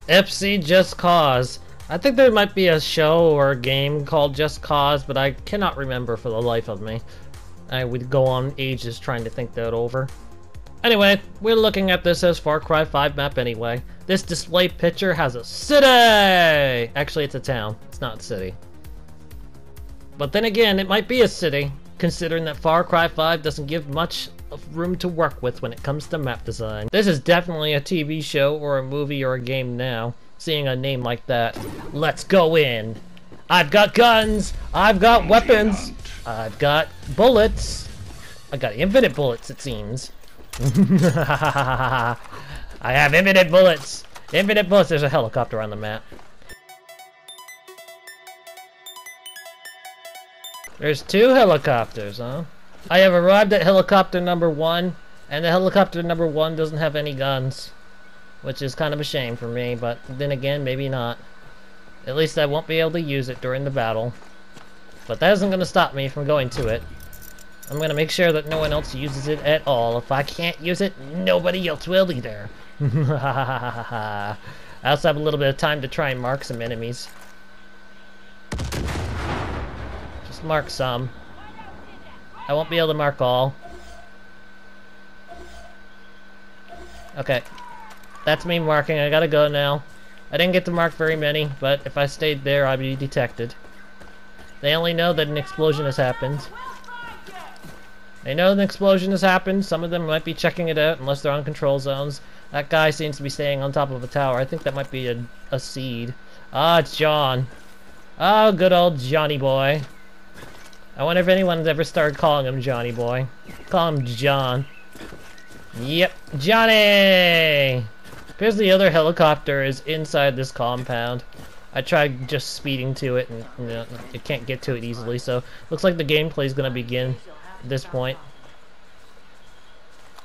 FC Just Cause. I think there might be a show or a game called Just Cause, but I cannot remember for the life of me. I would go on ages trying to think that over. Anyway, we're looking at this as Far Cry 5 map anyway. This display picture has a city! Actually, it's a town. It's not a city. But then again, it might be a city, considering that Far Cry 5 doesn't give much room to work with when it comes to map design. This is definitely a TV show or a movie or a game now, seeing a name like that. Let's go in! I've got guns! I've got weapons! I've got bullets! I got infinite bullets, it seems. I have infinite bullets! Infinite bullets! There's a helicopter on the map. There's 2 helicopters, huh? I have arrived at helicopter number 1, and the helicopter number 1 doesn't have any guns. Which is kind of a shame for me, but then again, maybe not. At least I won't be able to use it during the battle. But that isn't going to stop me from going to it. I'm going to make sure that no one else uses it at all. If I can't use it, nobody else will either. I also have a little bit of time to try and mark some enemies. Just mark some. I won't be able to mark all. Okay. That's me marking. I gotta go now. I didn't get to mark very many, but if I stayed there, I'd be detected. They only know that an explosion has happened. They know an explosion has happened. Some of them might be checking it out unless they're on control zones. That guy seems to be staying on top of a tower. I think that might be a seed. Ah, it's John. Oh, good old Johnny boy. I wonder if anyone's ever started calling him Johnny boy. Call him John. Yep, Johnny! Appears the other helicopter is inside this compound. I tried just speeding to it and you know, it can't get to it easily, so looks like the gameplay is gonna begin at this point.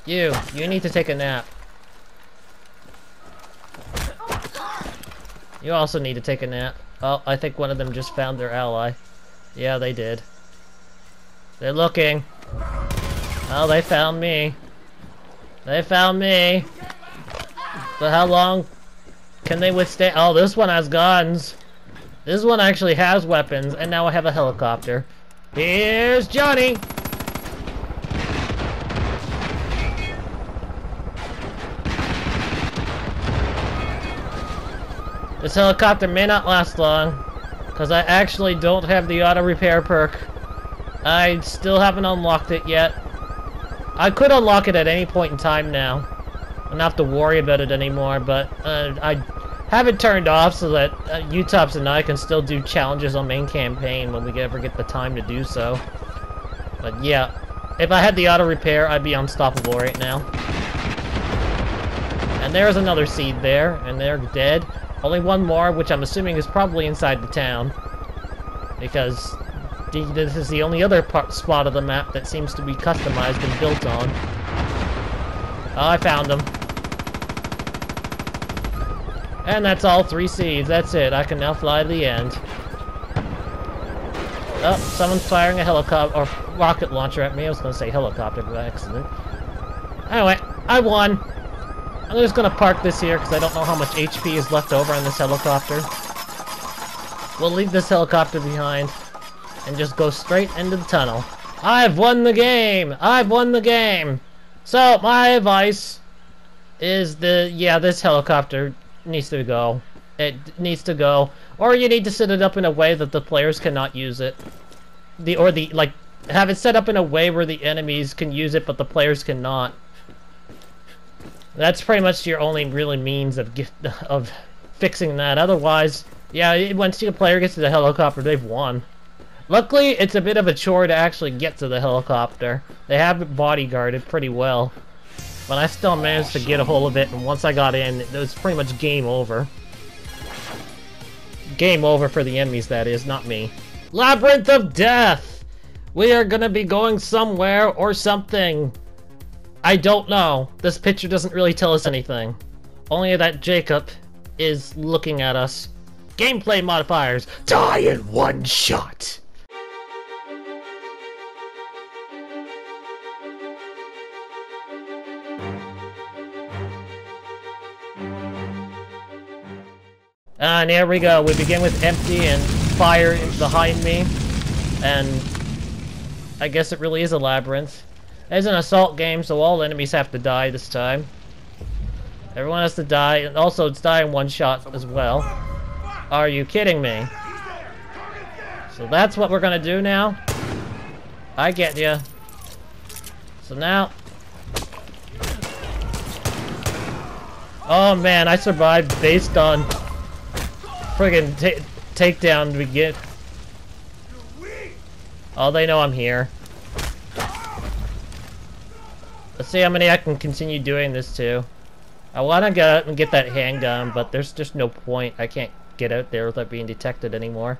You need to take a nap. You also need to take a nap. Oh, I think one of them just found their ally. Yeah, they did. They're looking. Oh, they found me. They found me. But how long can they withstand? Oh, this one has guns. This one actually has weapons, and now I have a helicopter. Here's Johnny! This helicopter may not last long, because I actually don't have the auto repair perk. I still haven't unlocked it yet. I could unlock it at any point in time now. I don't have to worry about it anymore, but I have it turned off so that Utops and I can still do challenges on main campaign when we ever get the time to do so. But yeah, if I had the auto repair, I'd be unstoppable right now. And there's another seed there, and they're dead. Only one more, which I'm assuming is probably inside the town. Because this is the only other spot of the map that seems to be customized and built on. Oh, I found them. And that's all 3 seeds. That's it. I can now fly to the end. Oh, someone's firing a helicopter or rocket launcher at me. I was going to say helicopter by accident. Anyway, I won. I'm just going to park this here because I don't know how much HP is left over on this helicopter. We'll leave this helicopter behind and just go straight into the tunnel. I've won the game! I've won the game! So, my advice is this helicopter needs to go. It needs to go. Or you need to set it up in a way that the players cannot use it. Have it set up in a way where the enemies can use it, but the players cannot. That's pretty much your only really means of fixing that. Otherwise, yeah, once the player gets to the helicopter, they've won. Luckily, it's a bit of a chore to actually get to the helicopter. They have it bodyguarded pretty well. But I still managed to get a hold of it, and once I got in, it was pretty much game over. Game over for the enemies, that is, not me. Labyrinth of Death! We are gonna be going somewhere or something. I don't know. This picture doesn't really tell us anything. Only that Jacob is looking at us. Gameplay modifiers. Die in one shot. And here we go. We begin with empty and fire behind me. And I guess it really is a labyrinth. It's an assault game, so all enemies have to die this time. Everyone has to die, and also it's die in one shot as well. Are you kidding me? So that's what we're gonna do now. I get ya. So now... Oh man, I survived based on friggin' takedown to begin. Oh, they know I'm here. Let's see how many I can continue doing this to. I want to get out and get that handgun, but there's just no point. I can't get out there without being detected anymore.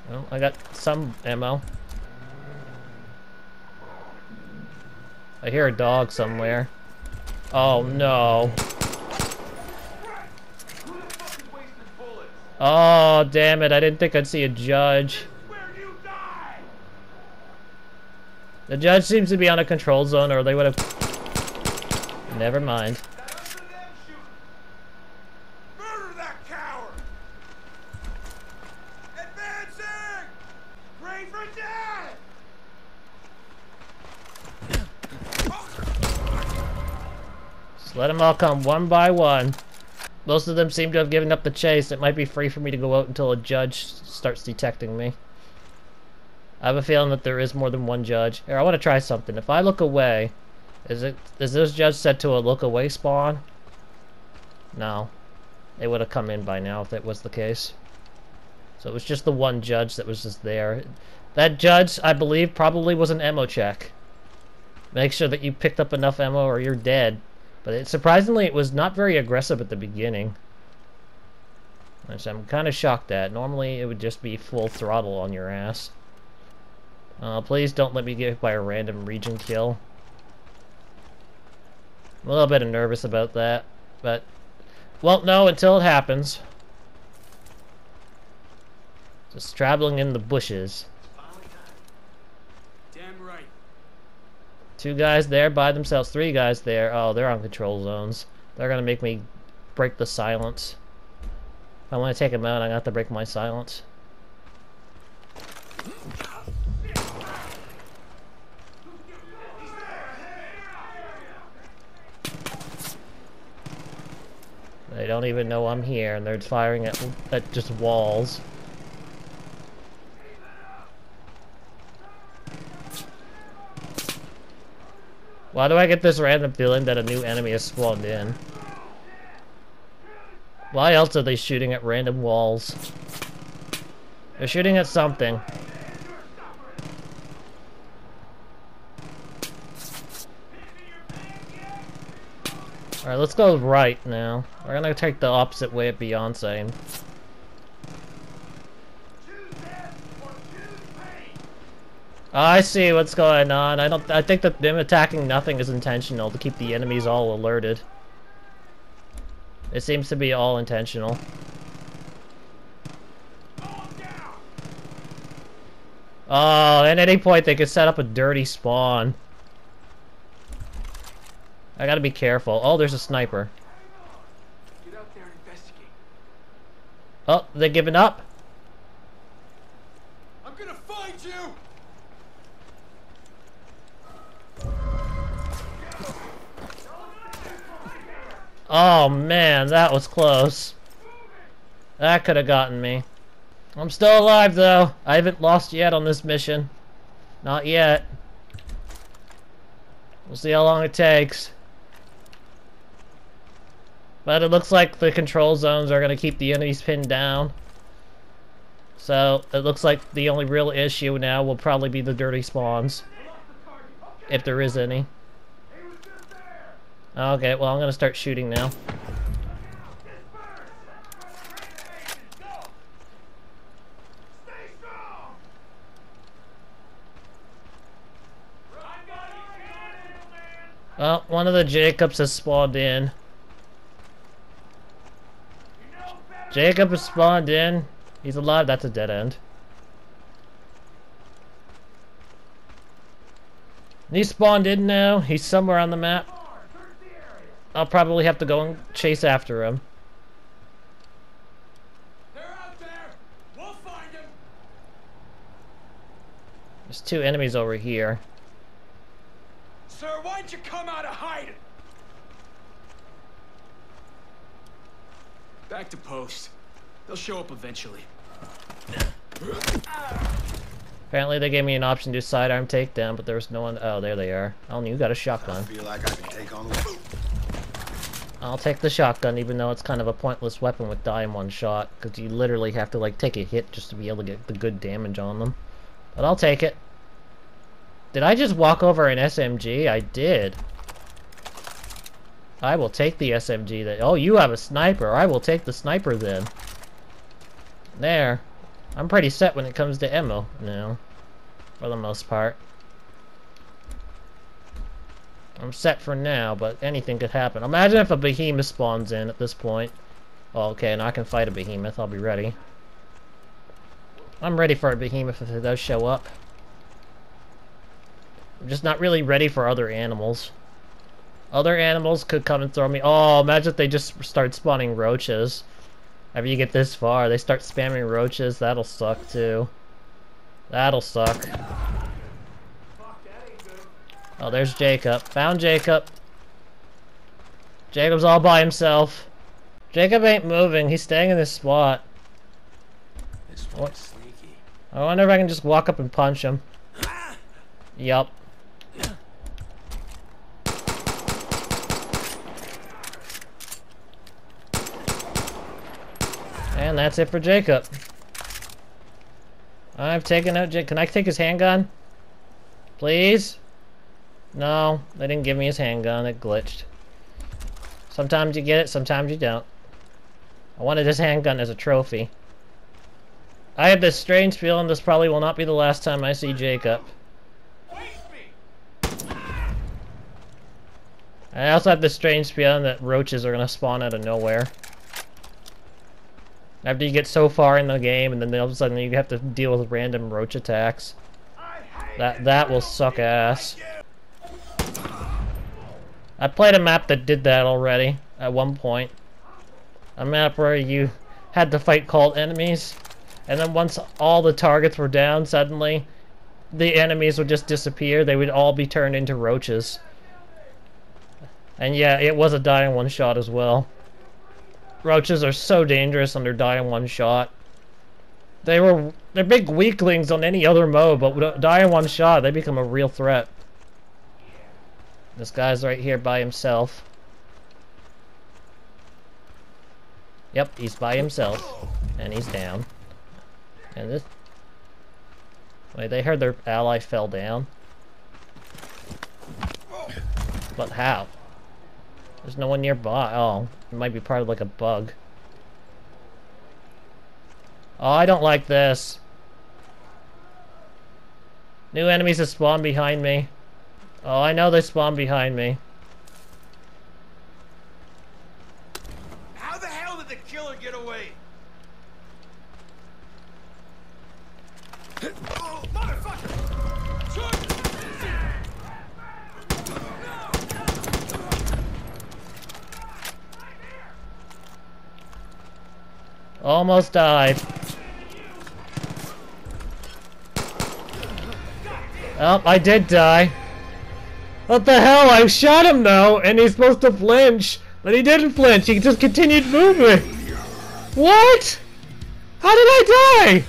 Well, I got some ammo. I hear a dog somewhere. Oh no. Oh, damn it. I didn't think I'd see a judge. The judge seems to be on a control zone, or they would have... Never mind. Murder that coward! Advancing! Pray for death! Just let them all come one by one. Most of them seem to have given up the chase. It might be free for me to go out until a judge starts detecting me. I have a feeling that there is more than one judge. Here, I want to try something. If I look away, is this judge set to a look away spawn? No. They would have come in by now if that was the case. So it was just the one judge that was just there. That judge, I believe, probably was an ammo check. Make sure that you picked up enough ammo or you're dead. But surprisingly, it was not very aggressive at the beginning. Which I'm kind of shocked at. Normally, it would just be full throttle on your ass. Please don't let me get hit by a random region kill. I'm a little bit nervous about that, but won't know until it happens. Just traveling in the bushes. Damn right. 2 guys there by themselves, 3 guys there. Oh, they're on control zones. They're gonna make me break the silence. If I want to take them out, I'm gonna have to break my silence. They don't even know I'm here, and they're firing at just walls. Why do I get this random feeling that a new enemy has spawned in? Why else are they shooting at random walls? They're shooting at something. Alright, let's go right now. We're gonna take the opposite way at Beyonce. Oh, I see what's going on. I think that them attacking nothing is intentional to keep the enemies all alerted. It seems to be all intentional. Oh, at any point they could set up a dirty spawn. I gotta be careful. Oh, there's a sniper. Get out there and investigate. Oh, they're giving up? I'm gonna find you! Oh man, that was close. That could have gotten me. I'm still alive though. I haven't lost yet on this mission. Not yet. We'll see how long it takes. But it looks like the control zones are going to keep the enemies pinned down. So it looks like the only real issue now will probably be the dirty spawns. If there is any. Okay, well I'm going to start shooting now. Well, one of the Jacobs has spawned in. Jacob has spawned in. He's alive. That's a dead end. He spawned in now. He's somewhere on the map. I'll probably have to go and chase after him. They're out there. We'll find them. There's 2 enemies over here. Sir, why'd you come out of hiding? Back to post. They'll show up eventually. Apparently they gave me an option to do sidearm takedown, but there was no one. Oh, there they are. Oh, you got a I shotgun. feel like I can take on the... I'll take the shotgun, even though it's kind of a pointless weapon with die in one shot, because you literally have to like take a hit just to be able to get the good damage on them. But I'll take it. Did I just walk over an SMG? I did. I will take the SMG. That. Oh, you have a sniper. I will take the sniper then. There. I'm pretty set when it comes to ammo now, for the most part. I'm set for now, but anything could happen. Imagine if a behemoth spawns in at this point. Oh, okay, and I can fight a behemoth. I'll be ready. I'm ready for a behemoth if it does show up. I'm just not really ready for other animals. Other animals could come and throw me. Oh, imagine if they just start spawning roaches. After you get this far, they start spamming roaches. That'll suck too. That'll suck. Oh, there's Jacob. Found Jacob. Jacob's all by himself. Jacob ain't moving. He's staying in his spot. This one's sneaky. I wonder if I can just walk up and punch him. Yup. And that's it for Jacob. I've taken out Jacob. Can I take his handgun? Please? No, they didn't give me his handgun. It glitched. Sometimes you get it, sometimes you don't. I wanted his handgun as a trophy. I have this strange feeling this probably will not be the last time I see Jacob. I also have this strange feeling that roaches are going to spawn out of nowhere. After you get so far in the game, and then all of a sudden you have to deal with random roach attacks. That will suck ass. I played a map that did that already, at one point. A map where you had to fight cult enemies, and then once all the targets were down, suddenly the enemies would just disappear. They would all be turned into roaches. And yeah, it was a die in one shot as well. Roaches are so dangerous under die in one shot. They're big weaklings on any other mode, but with die in one shot, they become a real threat. This guy's right here by himself. Yep, he's by himself. And he's down. And this... Wait, they heard their ally fell down. But how? There's no one nearby. Oh, it might be part of like a bug. Oh, I don't like this. New enemies have spawned behind me. Oh, I know they spawned behind me. How the hell did the killer get away? Oh, motherfucker! Almost died. Oh, I did die. What the hell? I shot him though, and he's supposed to flinch. But he didn't flinch, he just continued moving. What? How did I die?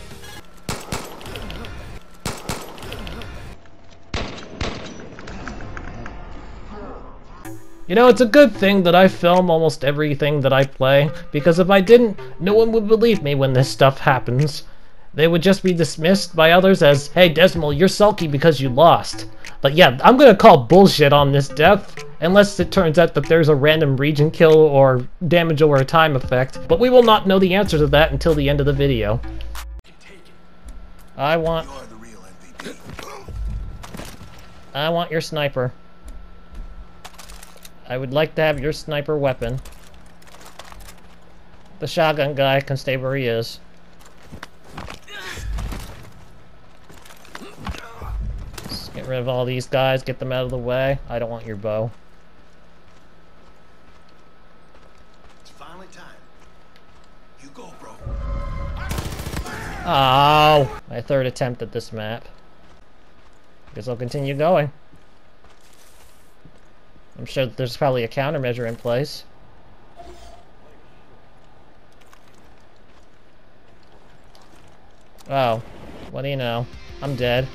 You know, it's a good thing that I film almost everything that I play, because if I didn't, no one would believe me when this stuff happens. They would just be dismissed by others as, hey Decimal, you're sulky because you lost. But yeah, I'm gonna call bullshit on this death, unless it turns out that there's a random region kill or damage over a time effect, but we will not know the answer to that until the end of the video. I want your sniper. I would like to have your sniper weapon. The shotgun guy can stay where he is. Let's get rid of all these guys, get them out of the way. I don't want your bow. my time. You go, bro. Oh, my third attempt at this map. Guess I'll continue going. I'm sure that there's probably a countermeasure in place. Oh, what do you know? I'm dead.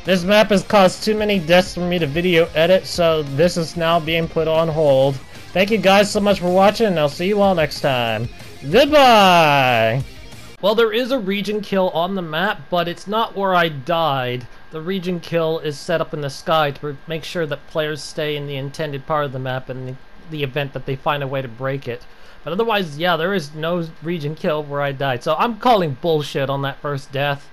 This map has caused too many deaths for me to video edit, so this is now being put on hold. Thank you guys so much for watching, and I'll see you all next time. Goodbye! Well, there is a region kill on the map, but it's not where I died. The region kill is set up in the sky to make sure that players stay in the intended part of the map in the event that they find a way to break it. But otherwise, yeah, there is no region kill where I died. So I'm calling bullshit on that first death.